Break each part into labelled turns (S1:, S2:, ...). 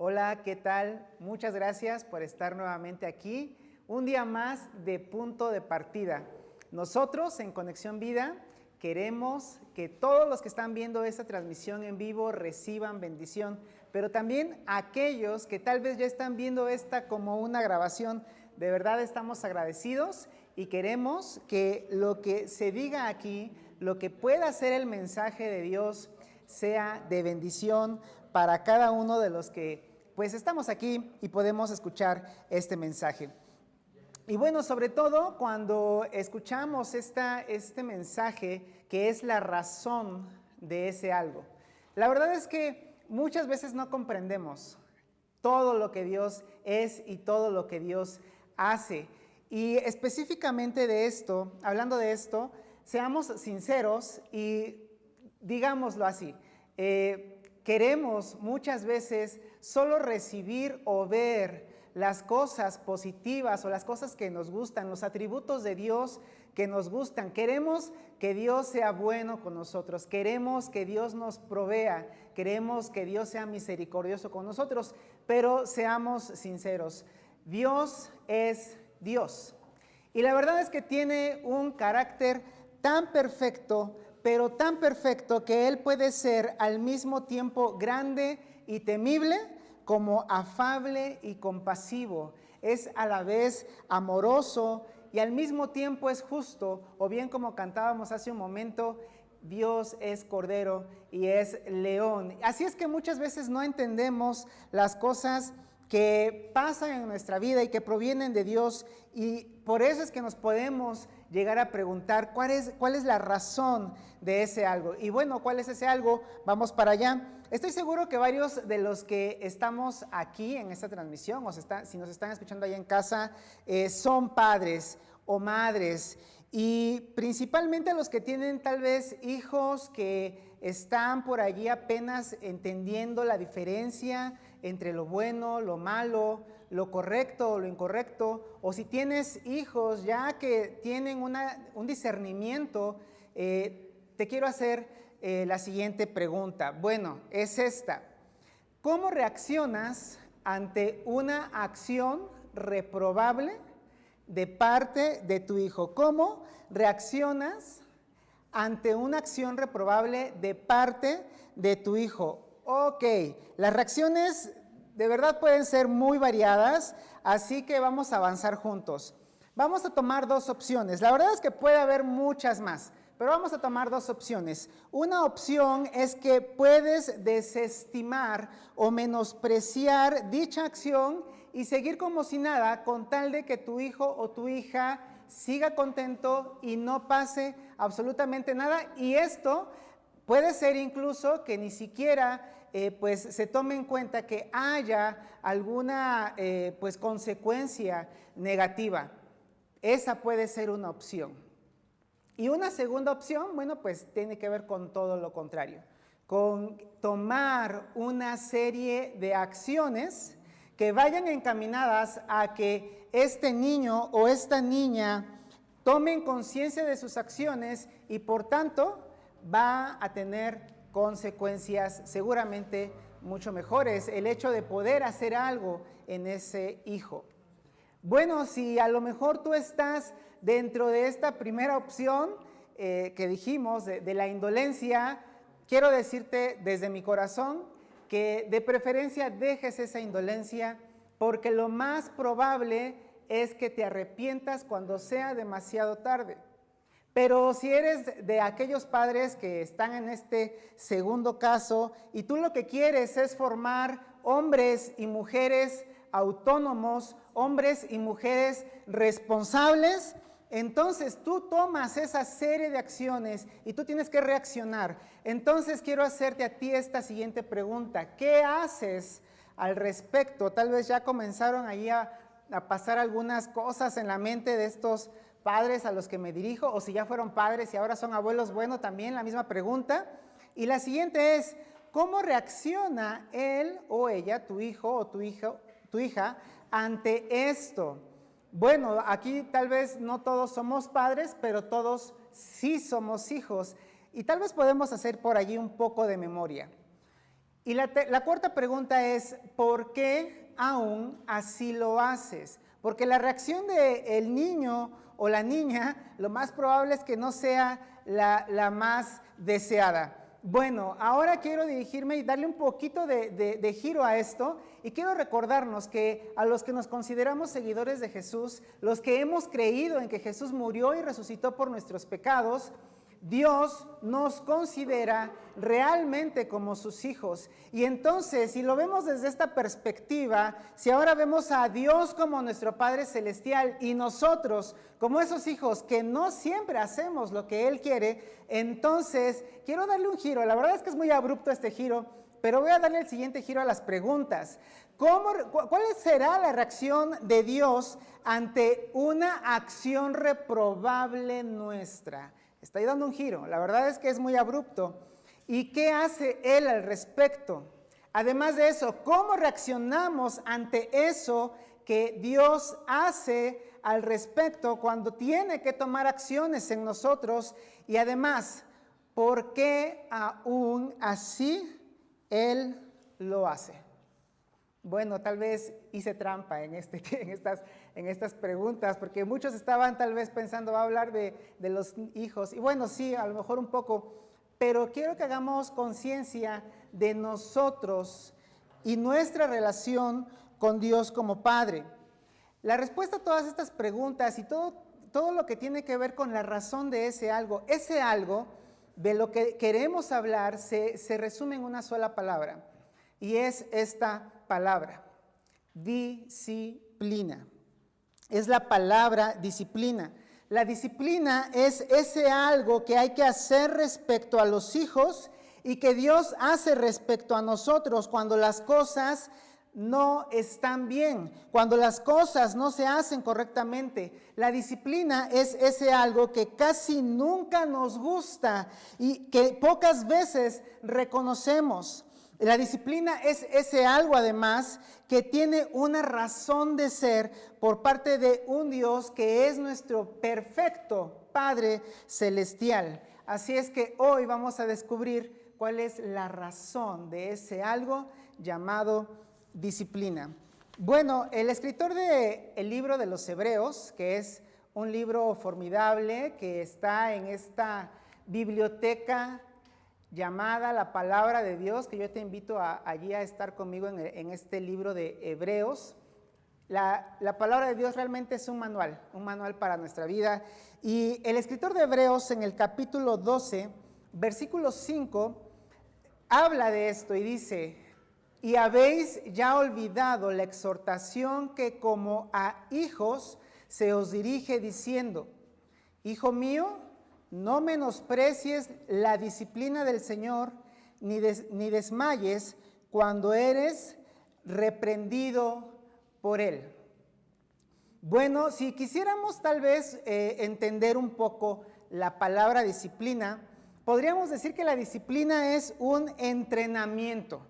S1: Hola, ¿qué tal? Muchas gracias por estar nuevamente aquí. Un día más de punto de partida. Nosotros en Conexión Vida queremos que todos los que están viendo esta transmisión en vivo reciban bendición, pero también aquellos que tal vez ya están viendo esta como una grabación, de verdad estamos agradecidos y queremos que lo que se diga aquí, lo que pueda ser el mensaje de Dios, sea de bendición para cada uno de los que pues estamos aquí y podemos escuchar este mensaje. Y bueno, sobre todo cuando escuchamos este mensaje que es la razón de ese algo. La verdad es que muchas veces no comprendemos todo lo que Dios es y todo lo que Dios hace. Y específicamente de esto, hablando de esto, seamos sinceros y digámoslo así. Queremos muchas veces solo recibir o ver las cosas positivas o las cosas que nos gustan, los atributos de Dios que nos gustan. Queremos que Dios sea bueno con nosotros, queremos que Dios nos provea, queremos que Dios sea misericordioso con nosotros, pero seamos sinceros, Dios es Dios. Y la verdad es que tiene un carácter tan perfecto, pero tan perfecto que Él puede ser al mismo tiempo grande y temible como afable y compasivo. Es a la vez amoroso y al mismo tiempo es justo, o bien como cantábamos hace un momento, Dios es cordero y es león. Así es que muchas veces no entendemos las cosas que pasan en nuestra vida y que provienen de Dios, y por eso es que nos podemos llegar a preguntar cuál es la razón de ese algo. Y bueno, ¿cuál es ese algo? Vamos para allá. Estoy seguro que varios de los que estamos aquí en esta transmisión, o si nos están escuchando allá en casa, son padres o madres, y principalmente los que tienen tal vez hijos que están por allí apenas entendiendo la diferencia entre lo bueno, lo malo, lo correcto o lo incorrecto, o si tienes hijos ya que tienen un discernimiento, te quiero hacer la siguiente pregunta. Bueno, es esta: ¿cómo reaccionas ante una acción reprobable de parte de tu hijo? ¿Cómo reaccionas ante una acción reprobable de parte de tu hijo? Ok, las reacciones de verdad pueden ser muy variadas, así que vamos a avanzar juntos. Vamos a tomar dos opciones. La verdad es que puede haber muchas más, pero vamos a tomar dos opciones. Una opción es que puedes desestimar o menospreciar dicha acción y seguir como si nada, con tal de que tu hijo o tu hija siga contento y no pase absolutamente nada. Y esto puede ser incluso que ni siquiera pues se tome en cuenta que haya alguna pues consecuencia negativa. Esa puede ser una opción. Y una segunda opción, bueno, pues tiene que ver con todo lo contrario, con tomar una serie de acciones que vayan encaminadas a que este niño o esta niña tomen conciencia de sus acciones y por tanto va a tener consecuencias seguramente mucho mejores, el hecho de poder hacer algo en ese hijo. Bueno, si a lo mejor tú estás dentro de esta primera opción que dijimos de la indolencia, quiero decirte desde mi corazón que de preferencia dejes esa indolencia, porque lo más probable es que te arrepientas cuando sea demasiado tarde. Pero si eres de aquellos padres que están en este segundo caso y tú lo que quieres es formar hombres y mujeres autónomos, hombres y mujeres responsables, entonces tú tomas esa serie de acciones y tú tienes que reaccionar. Entonces quiero hacerte a ti esta siguiente pregunta: ¿qué haces al respecto? Tal vez ya comenzaron ahí a pasar algunas cosas en la mente de estos padres a los que me dirijo, o si ya fueron padres y ahora son abuelos, bueno, también la misma pregunta. Y la siguiente es: ¿cómo reacciona él o ella, tu hijo o tu hija, ante esto? Bueno, aquí tal vez no todos somos padres, pero todos sí somos hijos. Y tal vez podemos hacer por allí un poco de memoria. Y la cuarta pregunta es, ¿por qué aún así lo haces? Porque la reacción del niño o la niña, lo más probable es que no sea la más deseada. Bueno, ahora quiero dirigirme y darle un poquito de giro a esto, y quiero recordarnos que a los que nos consideramos seguidores de Jesús, los que hemos creído en que Jesús murió y resucitó por nuestros pecados, Dios nos considera realmente como sus hijos. Y entonces, si lo vemos desde esta perspectiva, si ahora vemos a Dios como nuestro Padre Celestial y nosotros como esos hijos que no siempre hacemos lo que Él quiere, entonces quiero darle un giro. La verdad es que es muy abrupto este giro, pero voy a darle el siguiente giro a las preguntas. ¿Cuál será la reacción de Dios ante una acción reprobable nuestra? Estoy dando un giro, la verdad es que es muy abrupto. ¿Y qué hace Él al respecto? Además de eso, ¿cómo reaccionamos ante eso que Dios hace al respecto cuando tiene que tomar acciones en nosotros? Y además, ¿por qué aún así Él lo hace? Bueno, tal vez hice trampa en estas preguntas, porque muchos estaban tal vez pensando, va a hablar de los hijos, y bueno, sí, a lo mejor un poco, pero quiero que hagamos conciencia de nosotros y nuestra relación con Dios como Padre. La respuesta a todas estas preguntas y todo lo que tiene que ver con la razón de ese algo de lo que queremos hablar se resume en una sola palabra, y es esta palabra: disciplina. Es la palabra disciplina. La disciplina es ese algo que hay que hacer respecto a los hijos y que Dios hace respecto a nosotros cuando las cosas no están bien, cuando las cosas no se hacen correctamente. La disciplina es ese algo que casi nunca nos gusta y que pocas veces reconocemos. La disciplina es ese algo, además, que tiene una razón de ser por parte de un Dios que es nuestro perfecto Padre Celestial. Así es que hoy vamos a descubrir cuál es la razón de ese algo llamado disciplina. Bueno, el escritor del libro de los Hebreos, que es un libro formidable que está en esta biblioteca llamada la Palabra de Dios, que yo te invito allí a estar conmigo en este libro de Hebreos. La Palabra de Dios realmente es un manual para nuestra vida. Y el escritor de Hebreos en el capítulo 12, versículo 5, habla de esto y dice: y habéis ya olvidado la exhortación que como a hijos se os dirige diciendo: hijo mío, no menosprecies la disciplina del Señor, ni desmayes cuando eres reprendido por Él. Bueno, si quisiéramos tal vez entender un poco la palabra disciplina, podríamos decir que la disciplina es un entrenamiento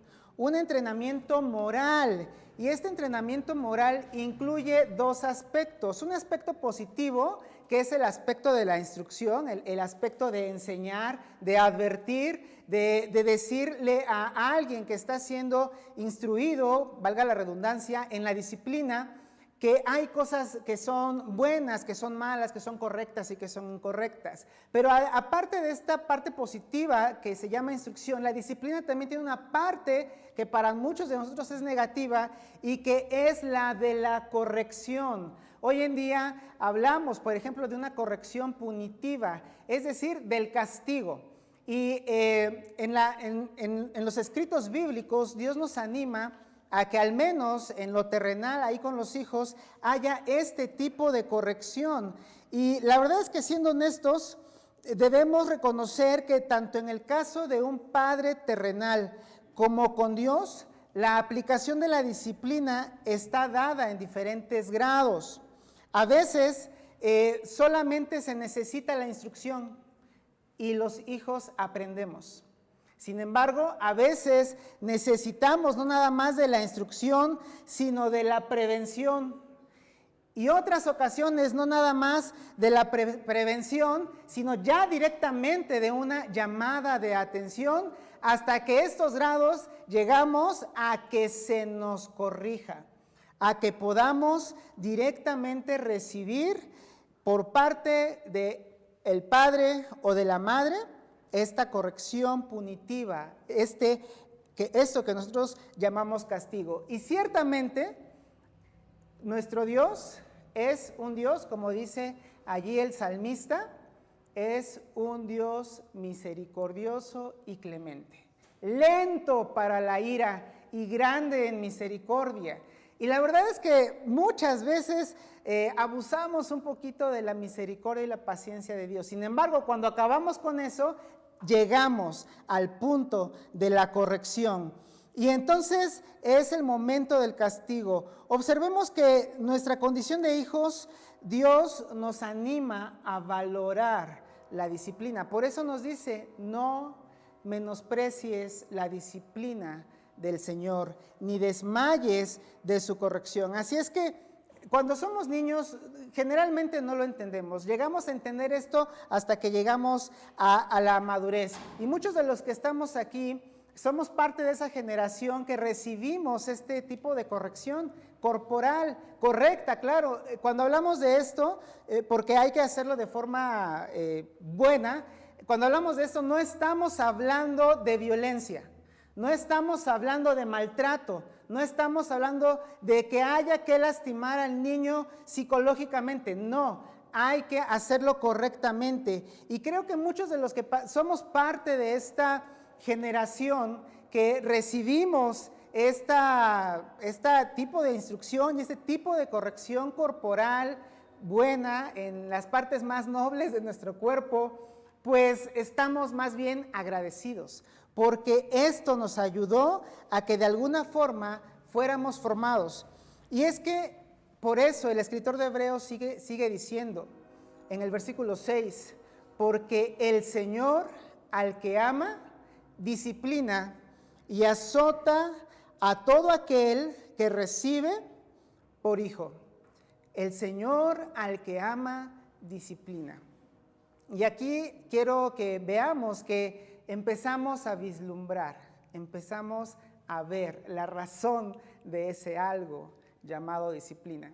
S1: moral. Y este entrenamiento moral incluye dos aspectos: un aspecto positivo, que es el aspecto de la instrucción, el aspecto de enseñar, de advertir, de decirle a alguien que está siendo instruido, valga la redundancia, en la disciplina, que hay cosas que son buenas, que son malas, que son correctas y que son incorrectas. Pero aparte de esta parte positiva que se llama instrucción, la disciplina también tiene una parte que para muchos de nosotros es negativa y que es la de la corrección. Hoy en día hablamos, por ejemplo, de una corrección punitiva, es decir, del castigo. Y en los escritos bíblicos Dios nos anima a que al menos en lo terrenal, ahí con los hijos, haya este tipo de corrección. Y la verdad es que, siendo honestos, debemos reconocer que tanto en el caso de un padre terrenal como con Dios, la aplicación de la disciplina está dada en diferentes grados. A veces solamente se necesita la instrucción y los hijos aprendemos. Sin embargo, a veces necesitamos no nada más de la instrucción, sino de la prevención. Y otras ocasiones no nada más de la prevención, sino ya directamente de una llamada de atención hasta que estos grados llegamos a que se nos corrija, a que podamos directamente recibir por parte del padre o de la madre esta corrección punitiva, esto que nosotros llamamos castigo. Y ciertamente nuestro Dios es un Dios, como dice allí el salmista, es un Dios misericordioso y clemente, lento para la ira y grande en misericordia. Y la verdad es que muchas veces abusamos un poquito de la misericordia y la paciencia de Dios. Sin embargo, cuando acabamos con eso, llegamos al punto de la corrección. Y entonces es el momento del castigo. Observemos que nuestra condición de hijos, Dios nos anima a valorar la disciplina. Por eso nos dice, no menosprecies la disciplina del Señor, ni desmayes de su corrección. Así es que cuando somos niños, generalmente no lo entendemos. Llegamos a entender esto hasta que llegamos a la madurez. Y muchos de los que estamos aquí somos parte de esa generación que recibimos este tipo de corrección corporal, correcta, claro. Cuando hablamos de esto, porque hay que hacerlo de forma buena, cuando hablamos de esto no estamos hablando de violencia, no estamos hablando de maltrato, no estamos hablando de que haya que lastimar al niño psicológicamente, no, hay que hacerlo correctamente. Y creo que muchos de los que somos parte de esta generación que recibimos este tipo de instrucción y este tipo de corrección corporal buena en las partes más nobles de nuestro cuerpo, pues estamos más bien agradecidos, porque esto nos ayudó a que de alguna forma fuéramos formados. Y es que por eso el escritor de Hebreos sigue diciendo en el versículo 6, porque el Señor al que ama, disciplina y azota a todo aquel que recibe por hijo. El Señor al que ama, disciplina. Y aquí quiero que veamos que empezamos a vislumbrar, empezamos a ver la razón de ese algo llamado disciplina.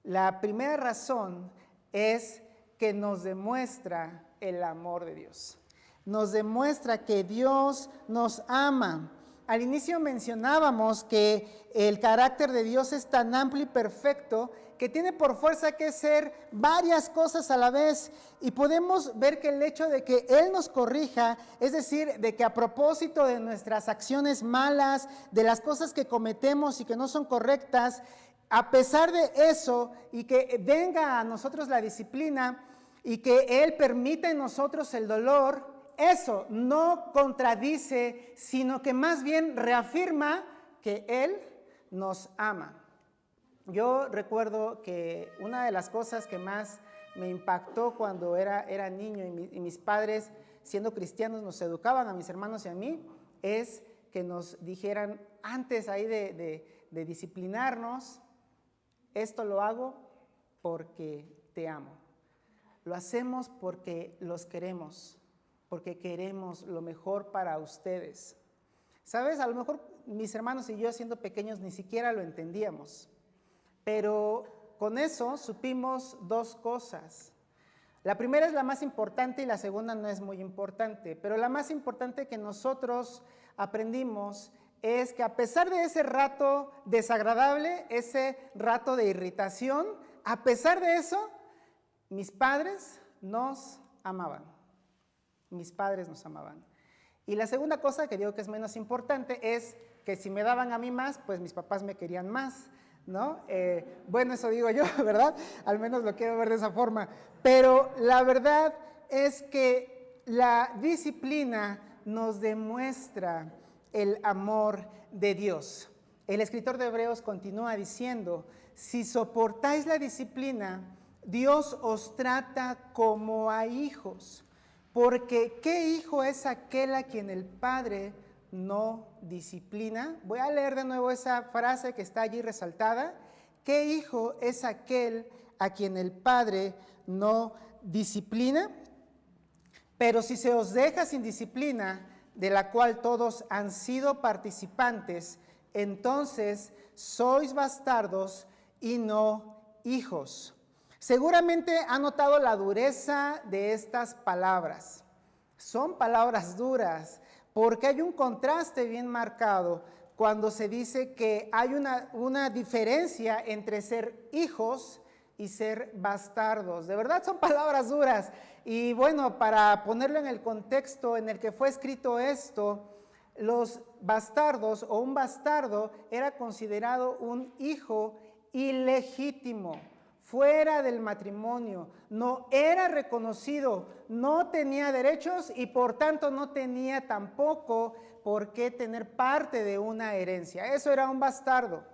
S1: La primera razón es que nos demuestra el amor de Dios. Nos demuestra que Dios nos ama. Al inicio mencionábamos que el carácter de Dios es tan amplio y perfecto que tiene por fuerza que ser varias cosas a la vez. Y podemos ver que el hecho de que Él nos corrija, es decir, de que a propósito de nuestras acciones malas, de las cosas que cometemos y que no son correctas, a pesar de eso y que venga a nosotros la disciplina y que Él permita en nosotros el dolor, eso no contradice, sino que más bien reafirma que Él nos ama. Yo recuerdo que una de las cosas que más me impactó cuando era niño y mis padres, siendo cristianos, nos educaban a mis hermanos y a mí, es que nos dijeran antes ahí de disciplinarnos, esto lo hago porque te amo. Lo hacemos porque los queremos, porque queremos lo mejor para ustedes. ¿Sabes? A lo mejor mis hermanos y yo siendo pequeños ni siquiera lo entendíamos, pero con eso supimos dos cosas. La primera es la más importante y la segunda no es muy importante, pero la más importante que nosotros aprendimos es que a pesar de ese rato desagradable, ese rato de irritación, a pesar de eso, mis padres nos amaban. Mis padres nos amaban. Y la segunda cosa que digo que es menos importante es que si me daban a mí más, pues mis papás me querían más, ¿no? Bueno, eso digo yo, ¿verdad? Al menos lo quiero ver de esa forma. Pero la verdad es que la disciplina nos demuestra el amor de Dios. El escritor de Hebreos continúa diciendo, si soportáis la disciplina, Dios os trata como a hijos. Porque ¿qué hijo es aquel a quien el Padre no disciplina? Voy a leer de nuevo esa frase que está allí resaltada. ¿Qué hijo es aquel a quien el Padre no disciplina? Pero si se os deja sin disciplina, de la cual todos han sido participantes, entonces sois bastardos y no hijos. Seguramente han notado la dureza de estas palabras. Son palabras duras porque hay un contraste bien marcado cuando se dice que hay una diferencia entre ser hijos y ser bastardos. De verdad son palabras duras. Y bueno, para ponerlo en el contexto en el que fue escrito esto, los bastardos o un bastardo era considerado un hijo ilegítimo, fuera del matrimonio, no era reconocido, no tenía derechos y por tanto no tenía tampoco por qué tener parte de una herencia. Eso era un bastardo.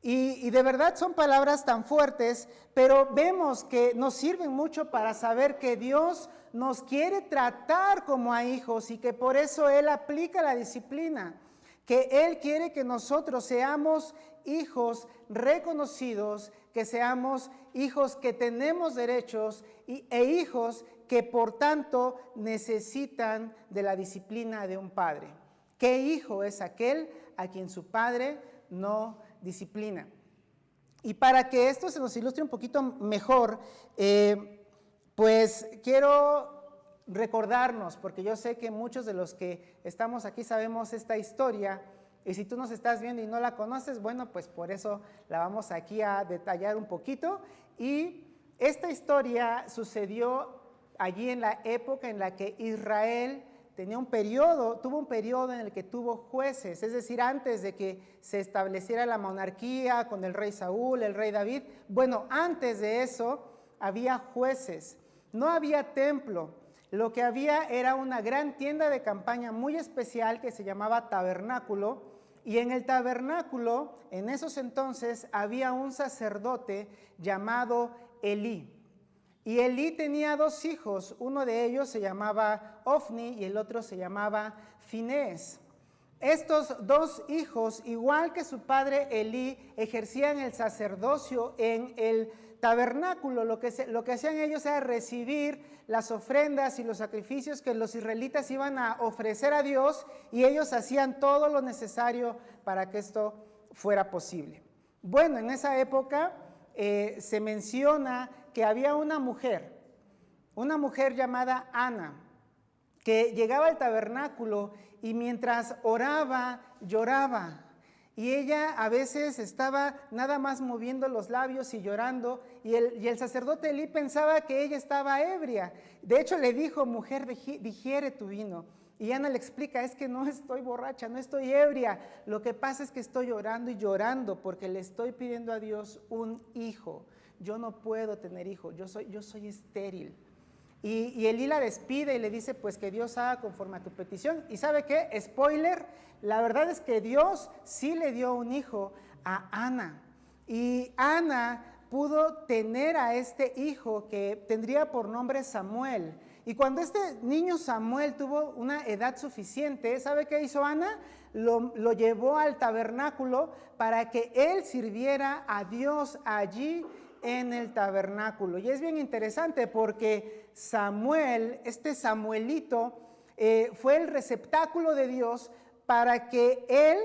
S1: Y de verdad son palabras tan fuertes, pero vemos que nos sirven mucho para saber que Dios nos quiere tratar como a hijos y que por eso Él aplica la disciplina, que Él quiere que nosotros seamos hijos reconocidos, que seamos hijos que tenemos derechos e hijos que por tanto necesitan de la disciplina de un padre. ¿Qué hijo es aquel a quien su padre no disciplina? Y para que esto se nos ilustre un poquito mejor, pues quiero recordarnos, porque yo sé que muchos de los que estamos aquí sabemos esta historia, y si tú nos estás viendo y no la conoces, bueno, pues por eso la vamos aquí a detallar un poquito. Y esta historia sucedió allí en la época en la que Israel tuvo un periodo en el que tuvo jueces, es decir, antes de que se estableciera la monarquía con el rey Saúl, el rey David. Bueno, antes de eso había jueces, no había templo, lo que había era una gran tienda de campaña muy especial que se llamaba tabernáculo, y en el tabernáculo, en esos entonces, había un sacerdote llamado Elí. Y Elí tenía dos hijos, uno de ellos se llamaba Ofni y el otro se llamaba Finés. Estos dos hijos, igual que su padre Elí, ejercían el sacerdocio en el tabernáculo. Lo que hacían ellos era recibir las ofrendas y los sacrificios que los israelitas iban a ofrecer a Dios, y ellos hacían todo lo necesario para que esto fuera posible. Bueno, en esa época se menciona que había una mujer llamada Ana, que llegaba al tabernáculo y mientras oraba, lloraba. Y ella a veces estaba nada más moviendo los labios y llorando, y el sacerdote Elí pensaba que ella estaba ebria. De hecho le dijo: mujer, digiere tu vino. Y Ana le explica: es que no estoy borracha, no estoy ebria, lo que pasa es que estoy llorando y llorando porque le estoy pidiendo a Dios un hijo. Yo no puedo tener hijo, yo soy estéril. Y Elí la despide y le dice: pues que Dios haga conforme a tu petición. ¿Y sabe qué? Spoiler, la verdad es que Dios sí le dio un hijo a Ana. Y Ana pudo tener a este hijo que tendría por nombre Samuel. Y cuando este niño Samuel tuvo una edad suficiente, ¿sabe qué hizo Ana? Lo llevó al tabernáculo para que él sirviera a Dios allí en el tabernáculo. Y es bien interesante porque Samuel, este Samuelito, fue el receptáculo de Dios para que él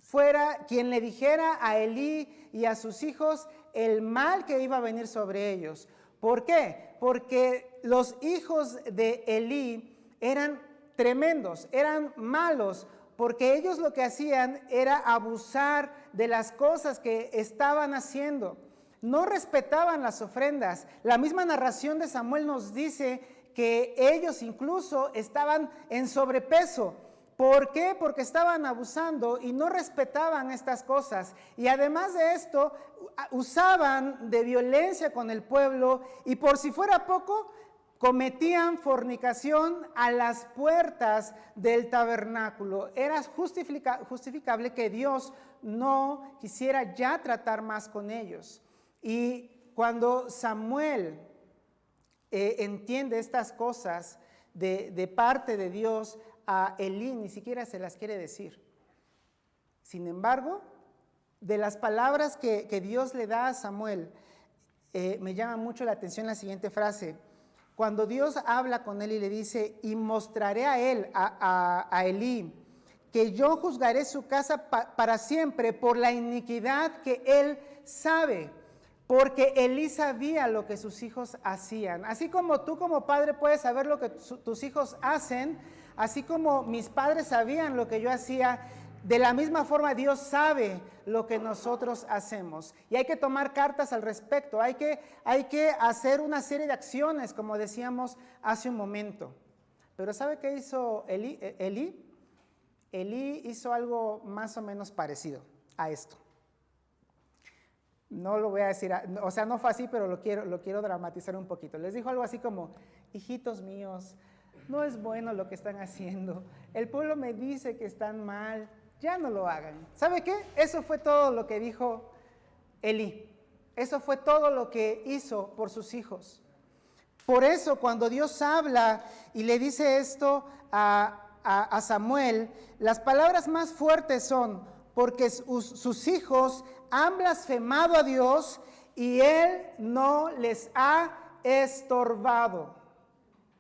S1: fuera quien le dijera a Elí y a sus hijos el mal que iba a venir sobre ellos. ¿Por qué? Porque los hijos de Elí eran tremendos, eran malos, porque ellos lo que hacían era abusar de las cosas que estaban haciendo. No respetaban las ofrendas. La misma narración de Samuel nos dice que ellos incluso estaban en sobrepeso. ¿Por qué? Porque estaban abusando y no respetaban estas cosas. Y además de esto, usaban de violencia con el pueblo, y por si fuera poco, cometían fornicación a las puertas del tabernáculo. Era justificable que Dios no quisiera ya tratar más con ellos. Y cuando Samuel entiende estas cosas de parte de Dios, a Elí ni siquiera se las quiere decir. Sin embargo, de las palabras que Dios le da a Samuel, me llama mucho la atención la siguiente frase. Cuando Dios habla con él y le dice, y mostraré a él, a Elí, que yo juzgaré su casa para siempre por la iniquidad que él sabe, porque Elí sabía lo que sus hijos hacían. Así como tú como padre puedes saber lo que tus hijos hacen, así como mis padres sabían lo que yo hacía, de la misma forma Dios sabe lo que nosotros hacemos. Y hay que tomar cartas al respecto, hay que hacer una serie de acciones, como decíamos hace un momento. Pero ¿sabe qué hizo Elí? Elí hizo algo más o menos parecido a esto. No lo voy a decir, o sea, no fue así, pero lo quiero dramatizar un poquito. Les dijo algo así como, hijitos míos, no es bueno lo que están haciendo. El pueblo me dice que están mal, ya no lo hagan. ¿Sabe qué? Eso fue todo lo que dijo Elí. Eso fue todo lo que hizo por sus hijos. Por eso, cuando Dios habla y le dice esto a Samuel, las palabras más fuertes son, porque sus hijos han blasfemado a Dios y Él no les ha estorbado.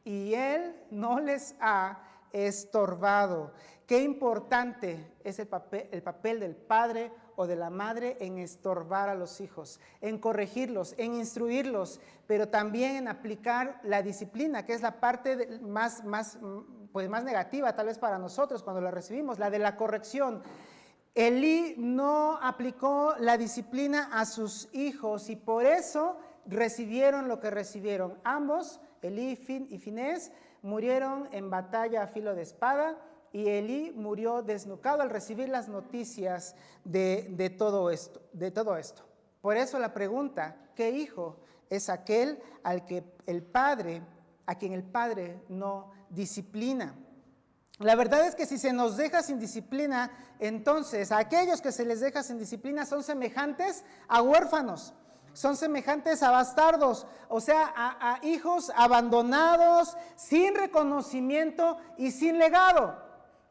S1: Y Él no les ha estorbado. Qué importante es el papel del padre o de la madre en estorbar a los hijos, en corregirlos, en instruirlos, pero también en aplicar la disciplina, que es la parte más negativa tal vez para nosotros cuando la recibimos, la de la corrección. Elí no aplicó la disciplina a sus hijos y por eso recibieron lo que recibieron. Ambos, Elí y Finés, murieron en batalla a filo de espada y Elí murió desnucado al recibir las noticias de todo esto. Por eso la pregunta, ¿qué hijo es aquel a quien el padre no disciplina? La verdad es que si se nos deja sin disciplina, entonces a aquellos que se les deja sin disciplina son semejantes a huérfanos, son semejantes a bastardos, o sea, a hijos abandonados, sin reconocimiento y sin legado.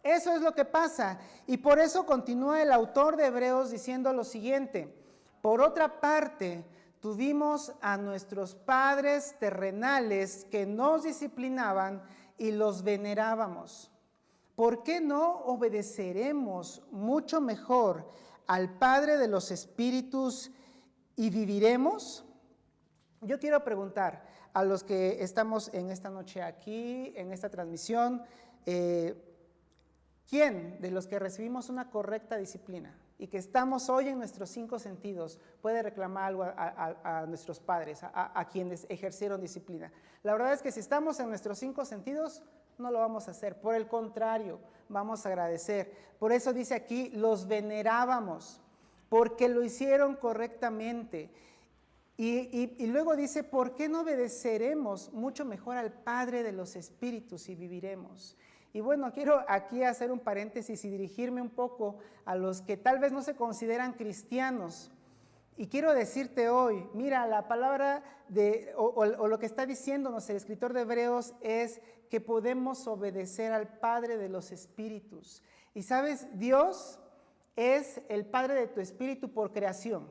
S1: Eso es lo que pasa. Y por eso continúa el autor de Hebreos diciendo lo siguiente: por otra parte, tuvimos a nuestros padres terrenales que nos disciplinaban y los venerábamos. ¿Por qué no obedeceremos mucho mejor al Padre de los Espíritus y viviremos? Yo quiero preguntar a los que estamos en esta noche aquí, en esta transmisión, ¿quién de los que recibimos una correcta disciplina y que estamos hoy en nuestros 5 sentidos puede reclamar algo a nuestros padres, a quienes ejercieron disciplina? La verdad es que si estamos en nuestros 5 sentidos, no lo vamos a hacer, por el contrario, vamos a agradecer. Por eso dice aquí, los venerábamos, porque lo hicieron correctamente. Y luego dice, ¿por qué no obedeceremos mucho mejor al Padre de los Espíritus y viviremos? Y bueno, quiero aquí hacer un paréntesis y dirigirme un poco a los que tal vez no se consideran cristianos. Y quiero decirte hoy, mira, la palabra o lo que está diciéndonos el escritor de Hebreos es que podemos obedecer al Padre de los Espíritus. Y sabes, Dios es el Padre de tu espíritu por creación,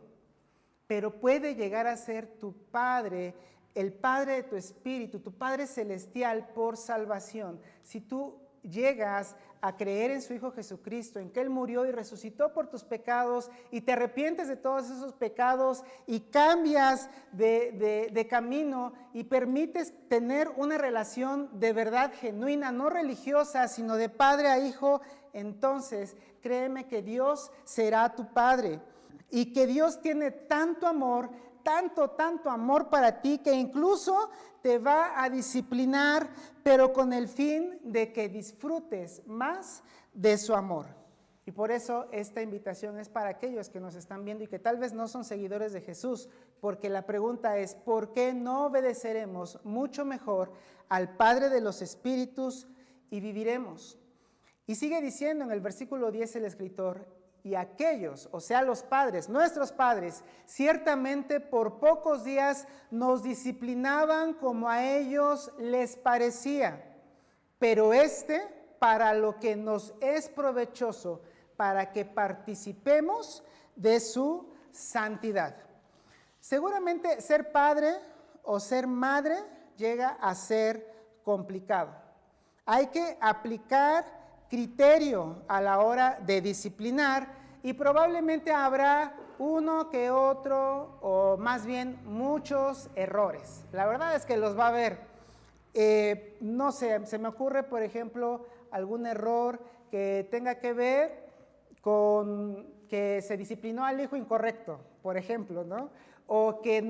S1: pero puede llegar a ser tu Padre, el Padre de tu espíritu, tu Padre celestial por salvación. Si tú llegas a creer en su Hijo Jesucristo, en que Él murió y resucitó por tus pecados y te arrepientes de todos esos pecados y cambias de camino y permites tener una relación de verdad genuina, no religiosa, sino de padre a hijo, entonces créeme que Dios será tu Padre y que Dios tiene tanto amor, tanto amor para ti que incluso te va a disciplinar, pero con el fin de que disfrutes más de su amor. Y por eso esta invitación es para aquellos que nos están viendo y que tal vez no son seguidores de Jesús, porque la pregunta es, ¿por qué no obedeceremos mucho mejor al Padre de los Espíritus y viviremos? Y sigue diciendo en el versículo 10 el escritor, y aquellos, o sea los padres, nuestros padres, ciertamente por pocos días nos disciplinaban como a ellos les parecía, pero para lo que nos es provechoso, para que participemos de su santidad. Seguramente ser padre o ser madre llega a ser complicado. Hay que aplicar criterio a la hora de disciplinar y probablemente habrá uno que otro o más bien muchos errores. La verdad es que los va a haber. No sé, se me ocurre, por ejemplo, algún error que tenga que ver con que se disciplinó al hijo incorrecto, por ejemplo, ¿no? O que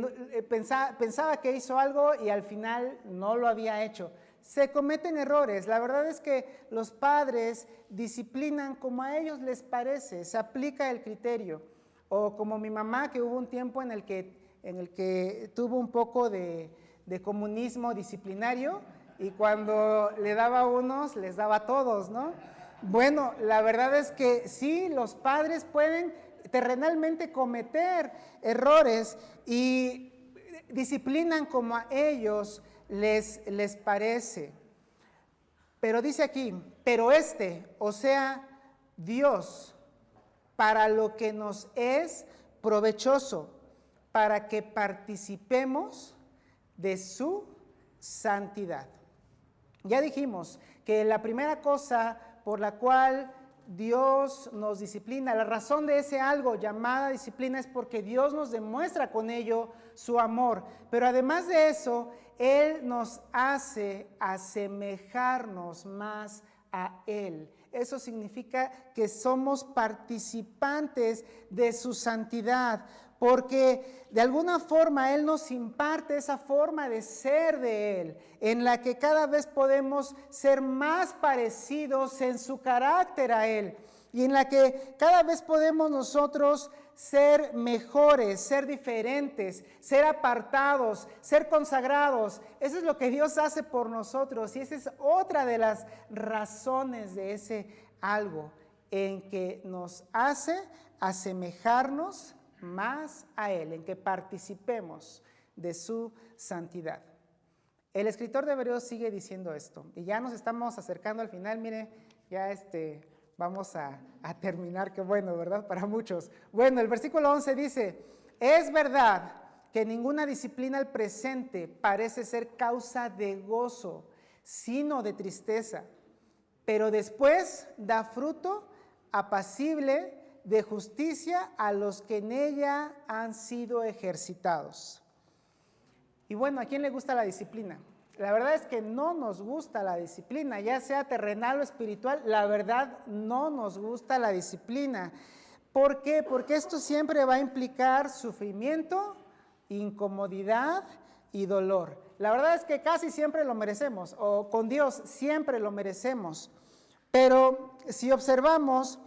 S1: pensaba que hizo algo y al final no lo había hecho. Se cometen errores. La verdad es que los padres disciplinan como a ellos les parece, se aplica el criterio. O como mi mamá, que hubo un tiempo en el que tuvo un poco de comunismo disciplinario y cuando le daba a unos, les daba a todos, ¿no? Bueno, la verdad es que sí, los padres pueden terrenalmente cometer errores y disciplinan como a ellos les parece. Pero dice aquí, pero o sea, Dios, para lo que nos es provechoso, para que participemos de su santidad. Ya dijimos que la primera cosa por la cual Dios nos disciplina, la razón de ese algo llamada disciplina es porque Dios nos demuestra con ello su amor. Pero además de eso, Él nos hace asemejarnos más a Él. Eso significa que somos participantes de su santidad, porque de alguna forma Él nos imparte esa forma de ser de Él, en la que cada vez podemos ser más parecidos en su carácter a Él, y en la que cada vez podemos nosotros ser mejores, ser diferentes, ser apartados, ser consagrados. Eso es lo que Dios hace por nosotros, y esa es otra de las razones de ese algo, en que nos hace asemejarnos más a Él, en que participemos de su santidad. El escritor de Hebreos sigue diciendo esto, y ya nos estamos acercando al final. Mire, ya vamos a terminar, qué bueno, ¿verdad? Para muchos. Bueno, el versículo 11 dice, es verdad que ninguna disciplina al presente parece ser causa de gozo, sino de tristeza, pero después da fruto apacible de justicia a los que en ella han sido ejercitados. Y bueno, ¿a quién le gusta la disciplina? La verdad es que no nos gusta la disciplina, ya sea terrenal o espiritual, la verdad no nos gusta la disciplina. ¿Por qué? Porque esto siempre va a implicar sufrimiento, incomodidad y dolor. La verdad es que casi siempre lo merecemos, o con Dios siempre lo merecemos. Pero si observamos,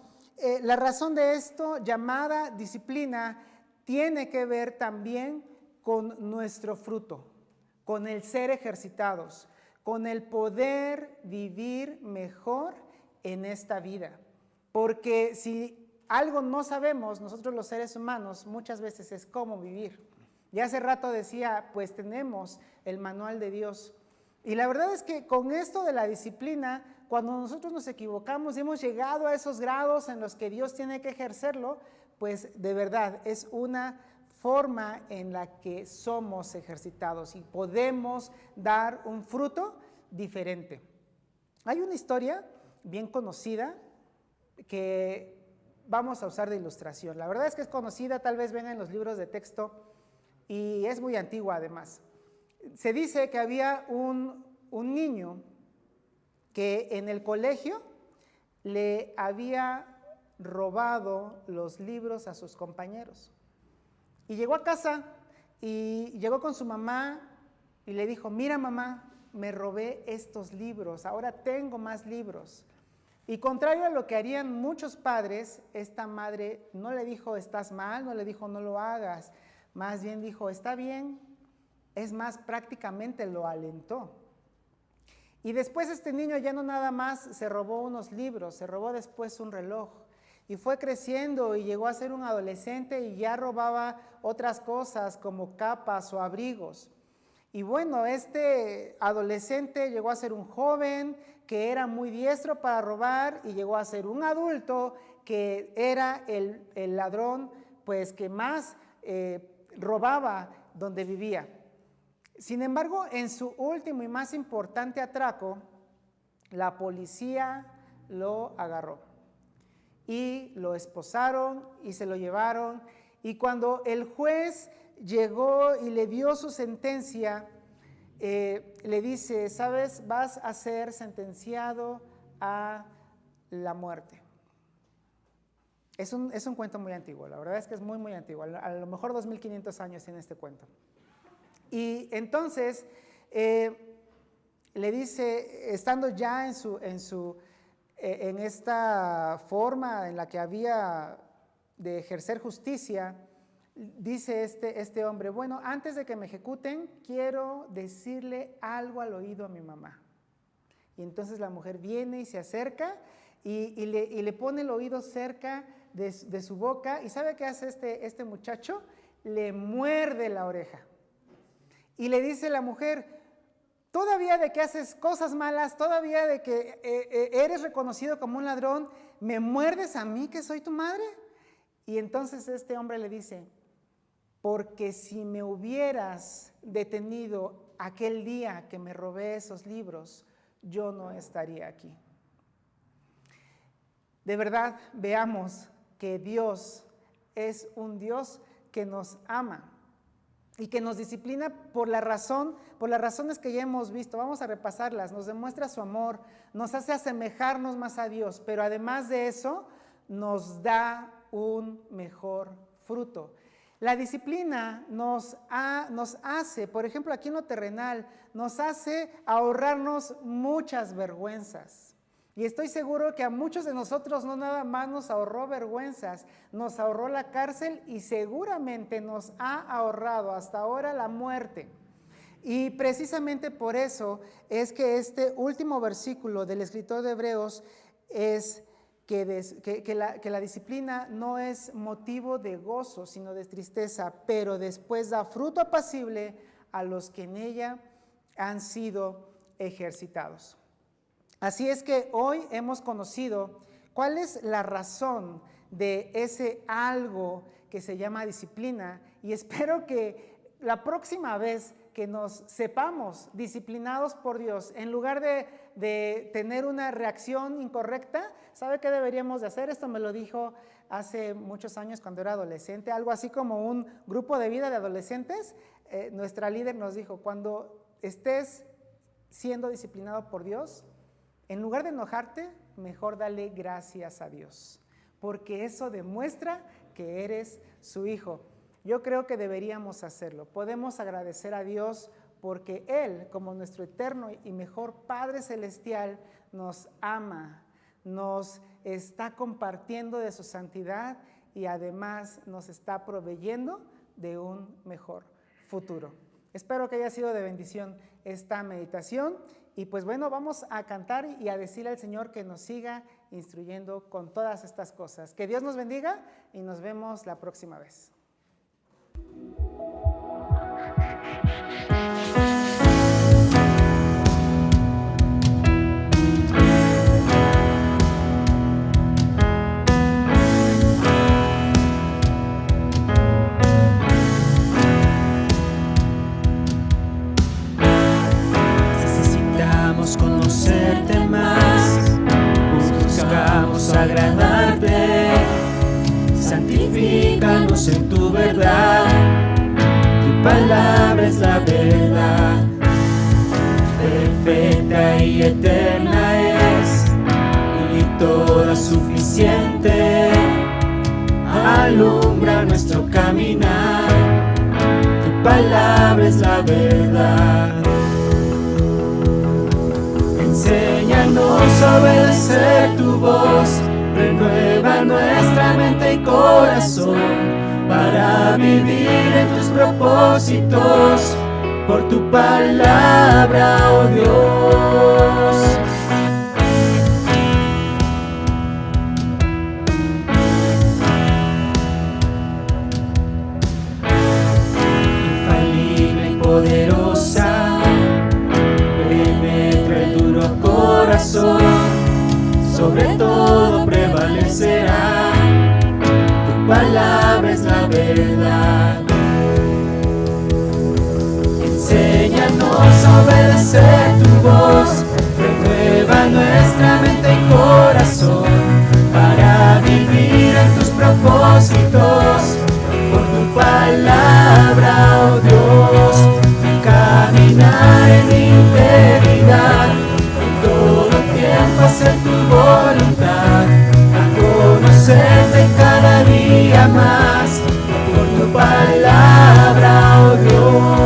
S1: la razón de esto, llamada disciplina, tiene que ver también con nuestro fruto, con el ser ejercitados, con el poder vivir mejor en esta vida. Porque si algo no sabemos, nosotros los seres humanos, muchas veces es cómo vivir. Y hace rato decía, pues tenemos el manual de Dios. Y la verdad es que con esto de la disciplina, cuando nosotros nos equivocamos y hemos llegado a esos grados en los que Dios tiene que ejercerlo, pues de verdad es una forma en la que somos ejercitados y podemos dar un fruto diferente. Hay una historia bien conocida que vamos a usar de ilustración. La verdad es que es conocida, tal vez venga en los libros de texto y es muy antigua además. Se dice que había un niño que en el colegio le había robado los libros a sus compañeros. Y llegó a casa y llegó con su mamá y le dijo, mira mamá, me robé estos libros, ahora tengo más libros. Y contrario a lo que harían muchos padres, esta madre no le dijo estás mal, no le dijo no lo hagas, más bien dijo está bien, es más, prácticamente lo alentó. Y después este niño ya no nada más se robó unos libros, se robó después un reloj. Y fue creciendo y llegó a ser un adolescente y ya robaba otras cosas como capas o abrigos. Y bueno, este adolescente llegó a ser un joven que era muy diestro para robar y llegó a ser un adulto que era el ladrón pues que más robaba donde vivía. Sin embargo, en su último y más importante atraco, la policía lo agarró y lo esposaron y se lo llevaron. Y cuando el juez llegó y le dio su sentencia, le dice, ¿sabes? Vas a ser sentenciado a la muerte. Es un cuento muy antiguo, la verdad es que es muy, muy antiguo. A lo mejor 2500 años tiene este cuento. Y entonces le dice, estando ya en esta forma en la que había de ejercer justicia, dice este hombre, bueno, antes de que me ejecuten, quiero decirle algo al oído a mi mamá. Y entonces la mujer viene y se acerca y le pone el oído cerca de su boca. ¿Y sabe qué hace este muchacho? Le muerde la oreja. Y le dice la mujer, todavía de que haces cosas malas, todavía de que eres reconocido como un ladrón, ¿me muerdes a mí que soy tu madre? Y entonces este hombre le dice, porque si me hubieras detenido aquel día que me robé esos libros, yo no estaría aquí. De verdad, veamos que Dios es un Dios que nos ama y que nos disciplina por las razones que ya hemos visto. Vamos a repasarlas. Nos demuestra su amor, nos hace asemejarnos más a Dios, pero además de eso, nos da un mejor fruto. La disciplina nos hace, por ejemplo, aquí en lo terrenal, nos hace ahorrarnos muchas vergüenzas. Y estoy seguro que a muchos de nosotros no nada más nos ahorró vergüenzas, nos ahorró la cárcel y seguramente nos ha ahorrado hasta ahora la muerte. Y precisamente por eso es que este último versículo del escritor de Hebreos es que la disciplina no es motivo de gozo, sino de tristeza, pero después da fruto apacible a los que en ella han sido ejercitados. Así es que hoy hemos conocido cuál es la razón de ese algo que se llama disciplina, y espero que la próxima vez que nos sepamos disciplinados por Dios, en lugar de tener una reacción incorrecta, ¿sabe qué deberíamos de hacer? Esto me lo dijo hace muchos años cuando era adolescente, algo así como un grupo de vida de adolescentes. Nuestra líder nos dijo, cuando estés siendo disciplinado por Dios, en lugar de enojarte, mejor dale gracias a Dios, porque eso demuestra que eres su hijo. Yo creo que deberíamos hacerlo. Podemos agradecer a Dios porque Él, como nuestro eterno y mejor Padre Celestial, nos ama, nos está compartiendo de su santidad y además nos está proveyendo de un mejor futuro. Espero que haya sido de bendición esta meditación y pues bueno, vamos a cantar y a decirle al Señor que nos siga instruyendo con todas estas cosas. Que Dios nos bendiga y nos vemos la próxima vez.
S2: Necesitamos conocerte más, buscamos agradarte, santifícanos en tu verdad, tu palabra es la verdad, perfecta y eterna es, y toda suficiente, alumbra nuestro caminar, tu palabra es la verdad. Enséñanos a obedecer tu voz, renueva nuestra mente y corazón, para vivir en tus propósitos, por tu palabra, oh Dios. Infalible y poderosa, penetra el duro corazón, sobre todo prevalecerá, tu palabra es la verdad. Enséñanos obedecer tu voz. Renueva nuestra mente y corazón para vivir en tus propósitos. Por tu palabra, oh Dios, caminar en integridad, en todo tiempo hacer tu voluntad, a conocerte cada día más, por tu palabra, oh Dios.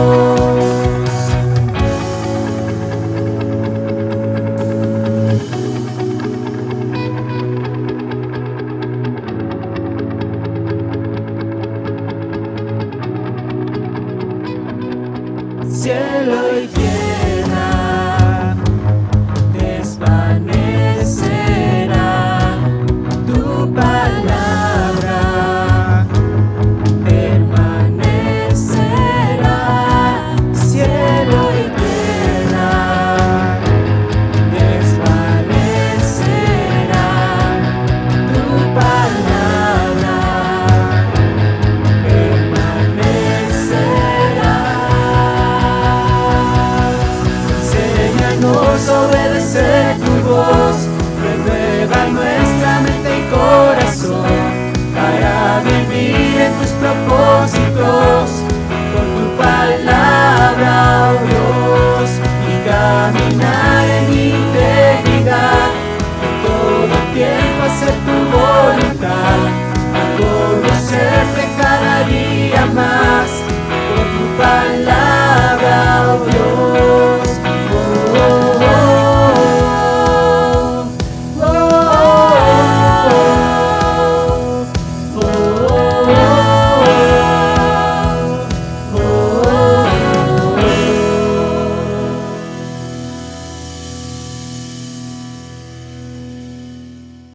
S2: Cielo y